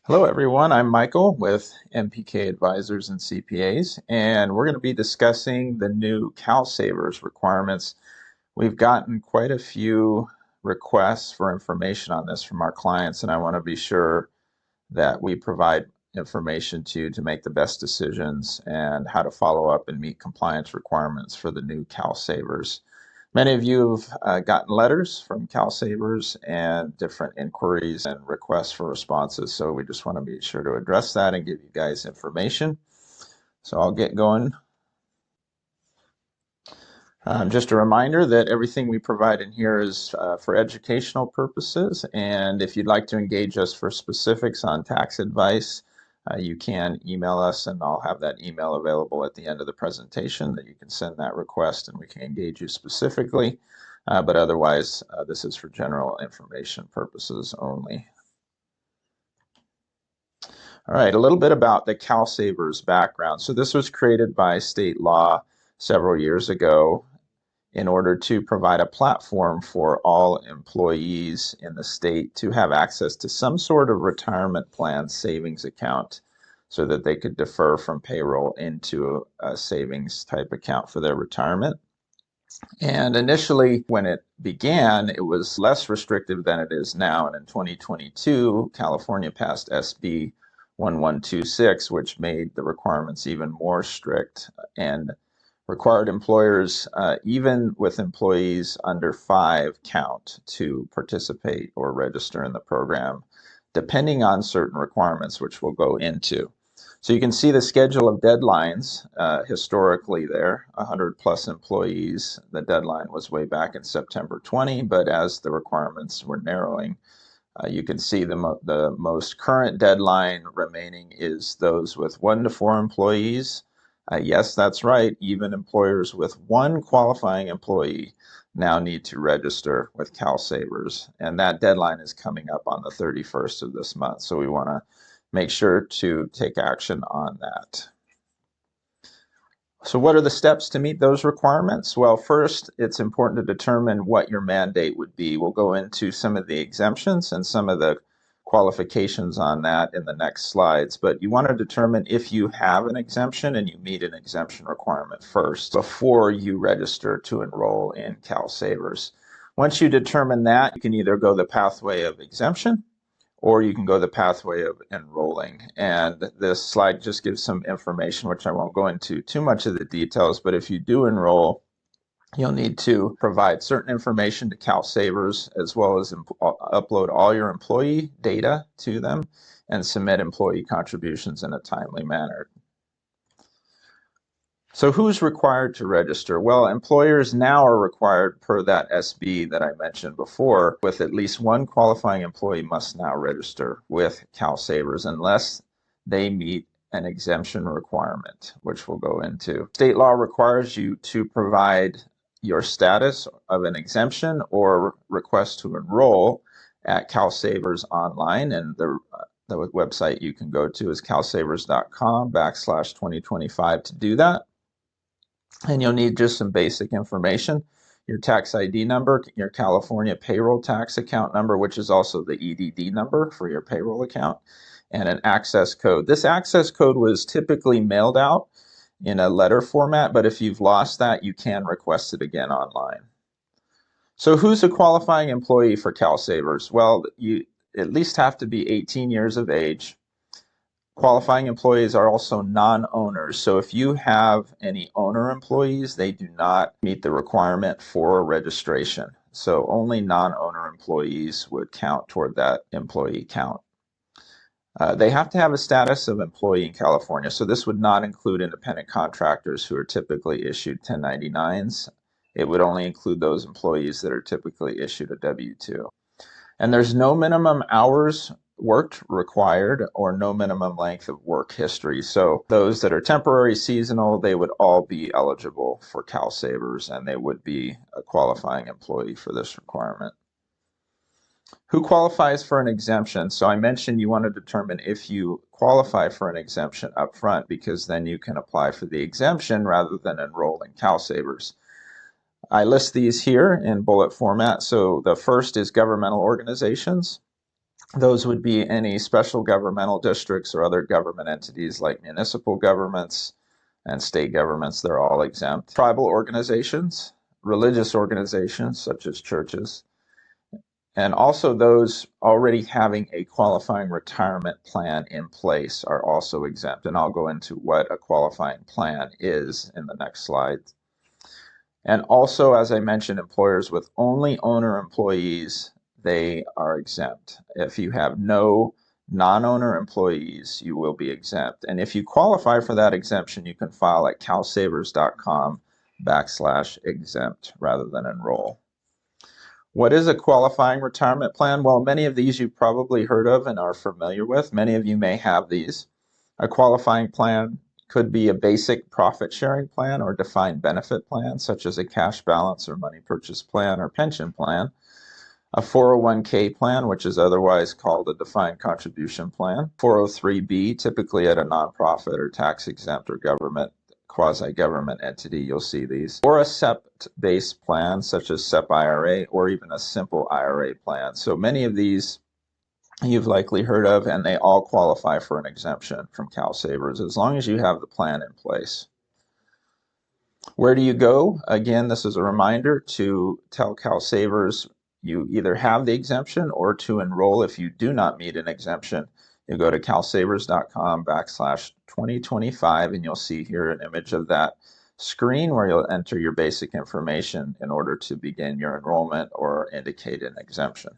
Hello, everyone. I'm Michael with MPK Advisors and CPAs, and we're going to be discussing the new CalSavers requirements. We've gotten quite a few requests for information on this from our clients, and I want to be sure that we provide information to you to make the best decisions and how to follow up and meet compliance requirements for the new CalSavers. Many of you have gotten letters from CalSavers and different inquiries and requests for responses, so we just want to be sure to address that and give you guys information. So I'll get going. Just a reminder that everything we provide in here is for educational purposes, and if you'd like to engage us for specifics on tax advice, you can email us, and I'll have that email available at the end of the presentation that you can send that request and we can engage you specifically. But otherwise, this is for general information purposes only. All right, a little bit about the CalSavers background. So this was created by state law several years ago in order to provide a platform for all employees in the state to have access to some sort of retirement plan savings account so that they could defer from payroll into a savings type account for their retirement. And initially, when it began, it was less restrictive than it is now. And in 2022, California passed SB 1126, which made the requirements even more strict and required employers, even with employees under 5 count, to participate or register in the program, depending on certain requirements, which we'll go into. So you can see the schedule of deadlines historically there, 100 plus employees. The deadline was way back in September 20, but as the requirements were narrowing, you can see the most current deadline remaining is those with 1 to 4 employees. Yes, that's right. Even employers with 1 qualifying employee now need to register with CalSavers, and that deadline is coming up on the 31st of this month. So we want to make sure to take action on that. So what are the steps to meet those requirements? Well, first, it's important to determine what your mandate would be. We'll go into some of the exemptions and some of the qualifications on that in the next slides, but you want to determine if you have an exemption and you meet an exemption requirement first before you register to enroll in CalSavers. Once you determine that, you can either go the pathway of exemption or you can go the pathway of enrolling. And this slide just gives some information, which I won't go into too much of the details, but if you do enroll, you'll need to provide certain information to CalSavers, as well as upload all your employee data to them and submit employee contributions in a timely manner. So who's required to register? Well, employers now are required, per that SB that I mentioned before, with at least 1 qualifying employee must now register with CalSavers unless they meet an exemption requirement, which we'll go into. State law requires you to provide your status of an exemption or request to enroll at CalSavers online, and the website you can go to is calsavers.com/2025 to do that. And you'll need just some basic information: your tax ID number, your California payroll tax account number, which is also the EDD number for your payroll account, and an access code. This access code was typically mailed out in a letter format, but if you've lost that, you can request it again online. So who's a qualifying employee for CalSavers? Well, you at least have to be 18 years of age. Qualifying employees are also non-owners. So if you have any owner employees, they do not meet the requirement for registration. So only non-owner employees would count toward that employee count. They have to have a status of employee in California. So this would not include independent contractors who are typically issued 1099s. It would only include those employees that are typically issued a W-2. And there's no minimum hours worked required or no minimum length of work history. So those that are temporary, seasonal, they would all be eligible for CalSavers and they would be a qualifying employee for this requirement. Who qualifies for an exemption? So I mentioned you want to determine if you qualify for an exemption up front, because then you can apply for the exemption rather than enroll in CalSavers. I list these here in bullet format. So the first is governmental organizations. Those would be any special governmental districts or other government entities like municipal governments and state governments. They're all exempt. Tribal organizations, religious organizations such as churches, and also those already having a qualifying retirement plan in place are also exempt. And I'll go into what a qualifying plan is in the next slide. And also, as I mentioned, employers with only owner employees, they are exempt. If you have no non-owner employees, you will be exempt. And if you qualify for that exemption, you can file at calsavers.com/exempt rather than enroll. What is a qualifying retirement plan? Well, many of these you've probably heard of and are familiar with. Many of you may have these. A qualifying plan could be a basic profit sharing plan or defined benefit plan, such as a cash balance or money purchase plan or pension plan. A 401k plan, which is otherwise called a defined contribution plan. 403b, typically at a nonprofit or tax exempt or government, quasi-government entity, you'll see these. Or a SEP-based plan, such as SEP IRA, or even a simple IRA plan. So many of these you've likely heard of, and they all qualify for an exemption from CalSavers as long as you have the plan in place. Where do you go? Again, this is a reminder to tell CalSavers you either have the exemption or to enroll if you do not meet an exemption. You go to calsavers.com/2025 and you'll see here an image of that screen where you'll enter your basic information in order to begin your enrollment or indicate an exemption.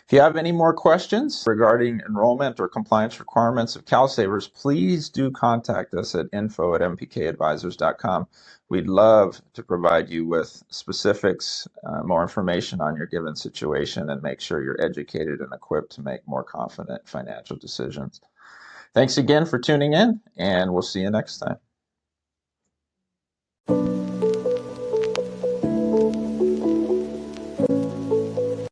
If you have any more questions regarding enrollment or compliance requirements of CalSavers, please do contact us at info@mpkadvisors.com. We'd love to provide you with specifics, more information on your given situation, and make sure you're educated and equipped to make more confident financial decisions. Thanks again for tuning in, and we'll see you next time.